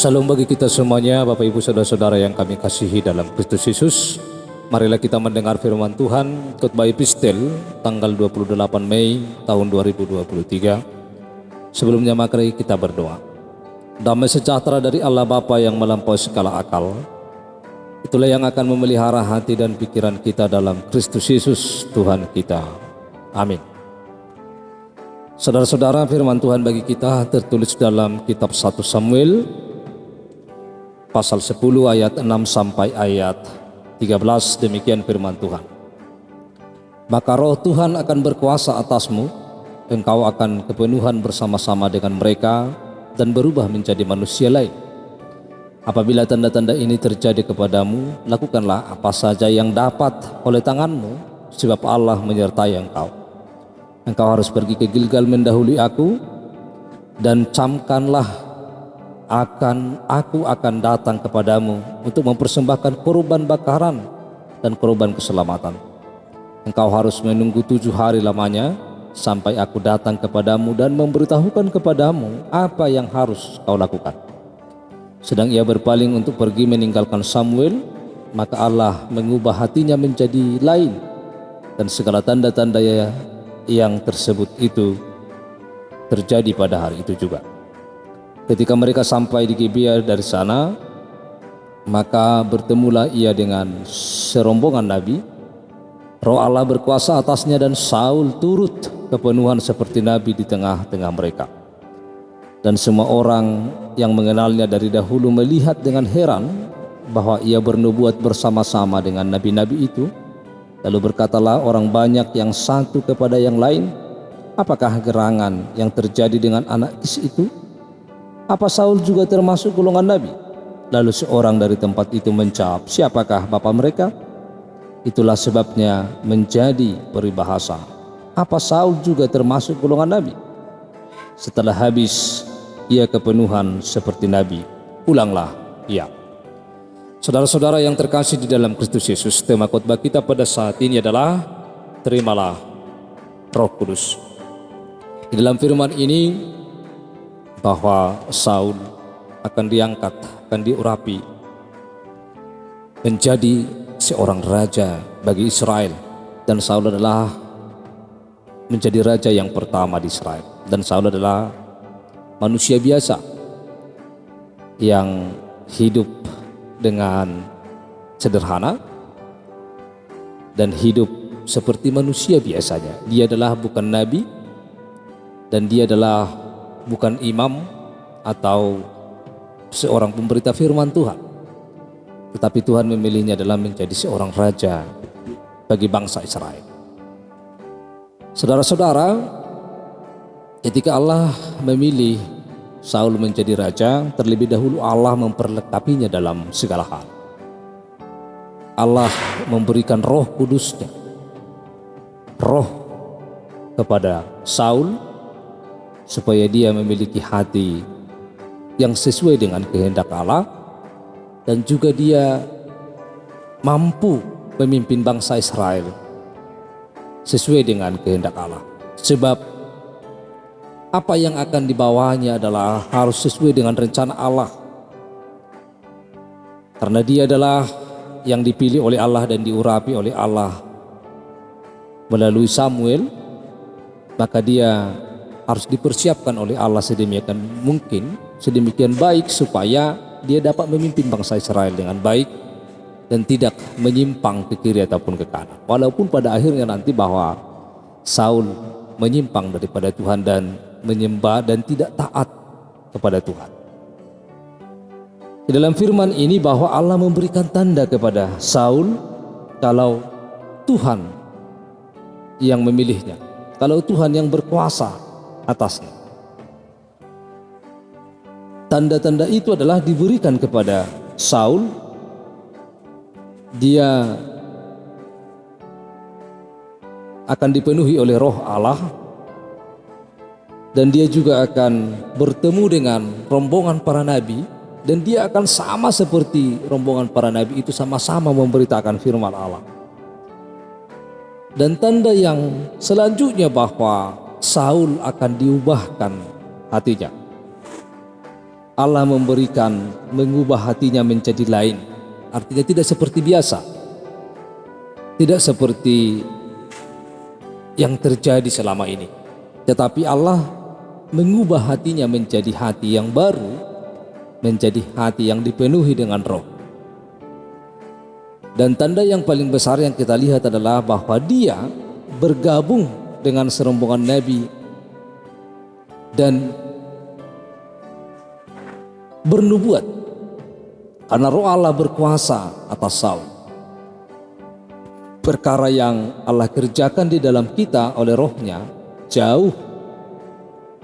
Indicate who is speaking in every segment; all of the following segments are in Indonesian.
Speaker 1: Salam bagi kita semuanya, Bapak Ibu Saudara-saudara yang kami kasihi dalam Kristus Yesus. Marilah kita mendengar firman Tuhan, khotbah epistel tanggal 28 Mei tahun 2023. Sebelumnya mari kita berdoa. Damai sejahtera dari Allah Bapa yang melampaui segala akal, itulah yang akan memelihara hati dan pikiran kita dalam Kristus Yesus Tuhan kita. Amin. Saudara-saudara, firman Tuhan bagi kita tertulis dalam kitab 1 Samuel pasal 10 ayat 6 sampai ayat 13. Demikian firman Tuhan. Maka roh Tuhan akan berkuasa atasmu, engkau akan kepenuhan bersama-sama dengan mereka dan berubah menjadi manusia lain. Apabila tanda-tanda ini terjadi kepadamu, lakukanlah apa saja yang dapat oleh tanganmu, sebab Allah menyertai engkau. Engkau harus pergi ke Gilgal mendahului aku, dan camkanlah aku akan datang kepadamu untuk mempersembahkan korban bakaran dan korban keselamatan. Engkau harus menunggu 7 hari lamanya sampai aku datang kepadamu dan memberitahukan kepadamu apa yang harus kau lakukan. Sedang ia berpaling untuk pergi meninggalkan Samuel, maka Allah mengubah hatinya menjadi lain, dan segala tanda-tanda yang tersebut itu terjadi pada hari itu juga. Ketika mereka sampai di Gibea dari sana, maka bertemulah ia dengan serombongan nabi. Roh Allah berkuasa atasnya dan Saul turut kepenuhan seperti nabi di tengah-tengah mereka. Dan semua orang yang mengenalnya dari dahulu melihat dengan heran bahwa ia bernubuat bersama-sama dengan nabi-nabi itu. Lalu berkatalah orang banyak yang satu kepada yang lain, apakah gerangan yang terjadi dengan anak Kis itu? Apa Saul juga termasuk golongan nabi? Lalu seorang dari tempat itu menjawab, siapakah bapa mereka? Itulah sebabnya menjadi peribahasa, apa Saul juga termasuk golongan nabi? Setelah habis ia kepenuhan seperti nabi, pulanglah ia. Saudara-saudara yang terkasih di dalam Kristus Yesus, tema khotbah kita pada saat ini adalah terimalah Roh Kudus. Di dalam firman ini bahwa Saul akan diangkat, akan diurapi menjadi seorang raja bagi Israel, dan Saul adalah menjadi raja yang pertama di Israel. Dan Saul adalah manusia biasa yang hidup dengan sederhana dan hidup seperti manusia biasanya. Dia adalah bukan nabi, dan dia adalah bukan imam atau seorang pemberita firman Tuhan, tetapi Tuhan memilihnya dalam menjadi seorang raja bagi bangsa Israel. Saudara-saudara, ketika Allah memilih Saul menjadi raja, terlebih dahulu Allah memperlengkapinya dalam segala hal. Allah memberikan Roh Kudusnya, roh kepada Saul, supaya dia memiliki hati yang sesuai dengan kehendak Allah, dan juga dia mampu memimpin bangsa Israel sesuai dengan kehendak Allah. Sebab apa yang akan dibawanya adalah harus sesuai dengan rencana Allah, karena dia adalah yang dipilih oleh Allah dan diurapi oleh Allah melalui Samuel. Maka dia harus dipersiapkan oleh Allah sedemikian mungkin, sedemikian baik, supaya dia dapat memimpin bangsa Israel dengan baik dan tidak menyimpang ke kiri ataupun ke kanan. Walaupun pada akhirnya nanti bahwa Saul menyimpang daripada Tuhan dan menyembah dan tidak taat kepada Tuhan. Di dalam firman ini bahwa Allah memberikan tanda kepada Saul kalau Tuhan yang memilihnya, kalau Tuhan yang berkuasa atasnya. Tanda-tanda itu adalah diberikan kepada Saul. Dia akan dipenuhi oleh Roh Allah, dan dia juga akan bertemu dengan rombongan para nabi, dan dia akan sama seperti rombongan para nabi itu, sama-sama memberitakan firman Allah. Dan tanda yang selanjutnya bahwa Saul akan diubahkan hatinya. Allah mengubah hatinya menjadi lain. Artinya tidak seperti biasa, tidak seperti yang terjadi selama ini. Tetapi Allah mengubah hatinya menjadi hati yang baru, menjadi hati yang dipenuhi dengan roh. Dan tanda yang paling besar yang kita lihat adalah bahwa dia bergabung dengan serombongan Nabi dan bernubuat, karena roh Allah berkuasa atas Saul. Perkara yang Allah kerjakan di dalam kita oleh rohnya jauh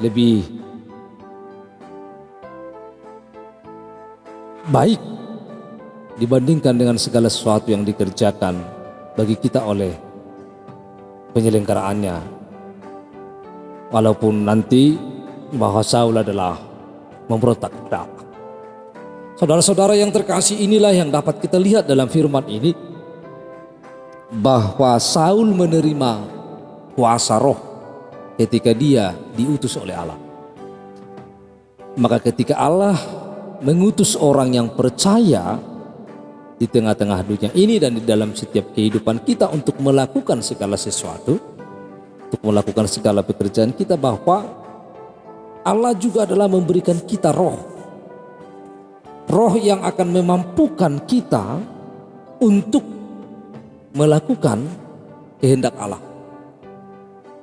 Speaker 1: lebih baik dibandingkan dengan segala sesuatu yang dikerjakan bagi kita oleh penyelenggaraannya. Walaupun nanti bahwa Saul adalah memberontak kepada Allah. Saudara-saudara yang terkasih, inilah yang dapat kita lihat dalam firman ini, bahwa Saul menerima kuasa roh ketika dia diutus oleh Allah. Maka ketika Allah mengutus orang yang percaya di tengah-tengah dunia ini dan di dalam setiap kehidupan kita untuk melakukan segala sesuatu, untuk melakukan segala pekerjaan kita, bahwa Allah juga adalah memberikan kita roh. Roh yang akan memampukan kita untuk melakukan kehendak Allah.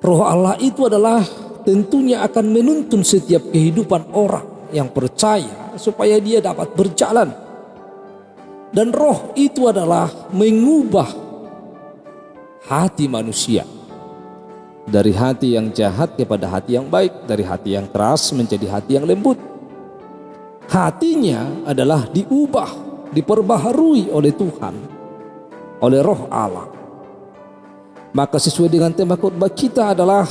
Speaker 1: Roh Allah itu adalah tentunya akan menuntun setiap kehidupan orang yang percaya supaya dia dapat berjalan. Dan roh itu adalah mengubah hati manusia dari hati yang jahat kepada hati yang baik, dari hati yang keras menjadi hati yang lembut. Hatinya adalah diubah, diperbaharui oleh Tuhan, oleh roh Allah. Maka sesuai dengan tema khotbah kita adalah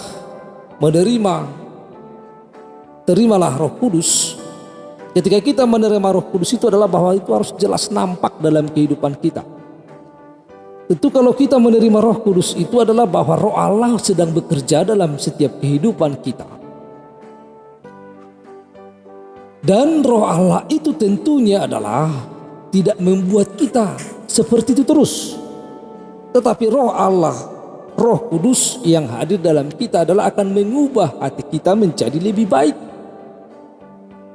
Speaker 1: terimalah Roh Kudus. Ketika kita menerima Roh Kudus itu adalah bahwa itu harus jelas nampak dalam kehidupan kita. Tentu kalau kita menerima Roh Kudus itu adalah bahwa roh Allah sedang bekerja dalam setiap kehidupan kita. Dan roh Allah itu tentunya adalah tidak membuat kita seperti itu terus. Tetapi roh Allah, Roh Kudus yang hadir dalam kita adalah akan mengubah hati kita menjadi lebih baik.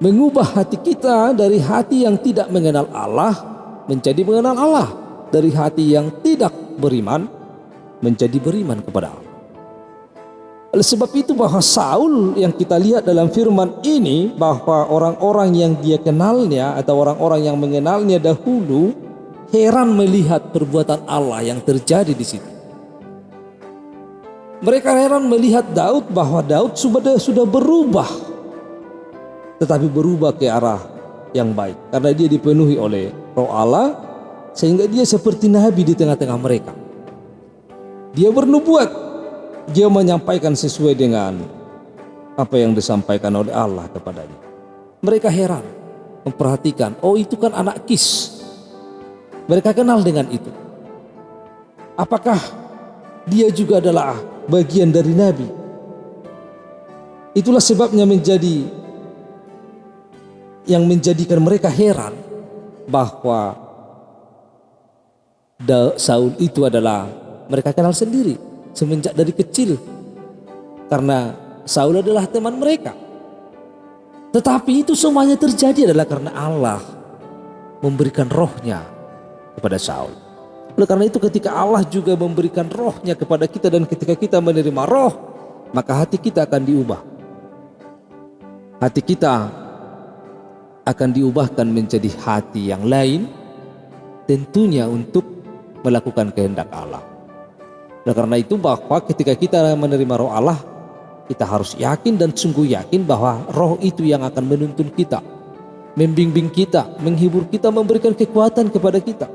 Speaker 1: Mengubah hati kita dari hati yang tidak mengenal Allah menjadi mengenal Allah. Dari hati yang tidak beriman menjadi beriman kepada Allah. Oleh sebab itu bahwa Saul yang kita lihat dalam firman ini, bahwa orang-orang yang dia kenalnya atau orang-orang yang mengenalnya dahulu heran melihat perbuatan Allah yang terjadi di situ. Mereka heran melihat Daud, bahwa Daud sudah berubah, tetapi berubah ke arah yang baik karena dia dipenuhi oleh roh Allah, sehingga dia seperti nabi di tengah-tengah mereka. Dia bernubuat. Dia menyampaikan sesuai dengan apa yang disampaikan oleh Allah kepadanya. Mereka heran, memperhatikan, oh itu kan anak Kis. Mereka kenal dengan itu. Apakah dia juga adalah bagian dari nabi? Itulah sebabnya yang menjadikan mereka heran bahwa Saul itu adalah mereka kenal sendiri semenjak dari kecil, karena Saul adalah teman mereka. Tetapi itu semuanya terjadi adalah karena Allah memberikan rohnya kepada Saul. Oleh karena itu ketika Allah juga memberikan rohnya kepada kita, dan ketika kita menerima roh, maka hati kita akan diubah. Hati kita akan diubahkan menjadi hati yang lain, tentunya untuk melakukan kehendak Allah. Oleh karena itu bahwa ketika kita menerima roh Allah, kita harus yakin dan sungguh yakin bahwa roh itu yang akan menuntun kita, membimbing kita, menghibur kita, memberikan kekuatan kepada kita,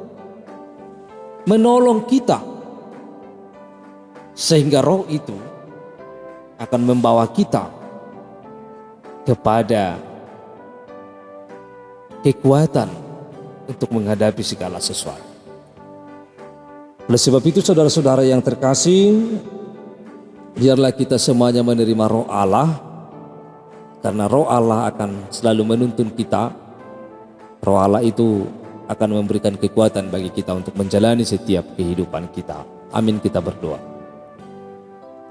Speaker 1: menolong kita, sehingga roh itu akan membawa kita kepada kekuatan untuk menghadapi segala sesuatu. Oleh sebab itu saudara-saudara yang terkasih, biarlah kita semuanya menerima roh Allah, Karena roh Allah akan selalu menuntun kita. Roh Allah itu akan memberikan kekuatan bagi kita untuk menjalani setiap kehidupan kita. Amin, kita berdoa.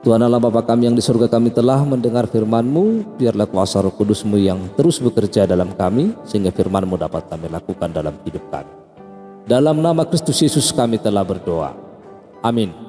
Speaker 1: Tuhan Allah Bapa kami yang di surga, kami telah mendengar firman-Mu. Biarlah kuasa Roh Kudus-Mu yang terus bekerja dalam kami, sehingga firman-Mu dapat kami lakukan dalam hidup kami. Dalam nama Kristus Yesus kami telah berdoa. Amin.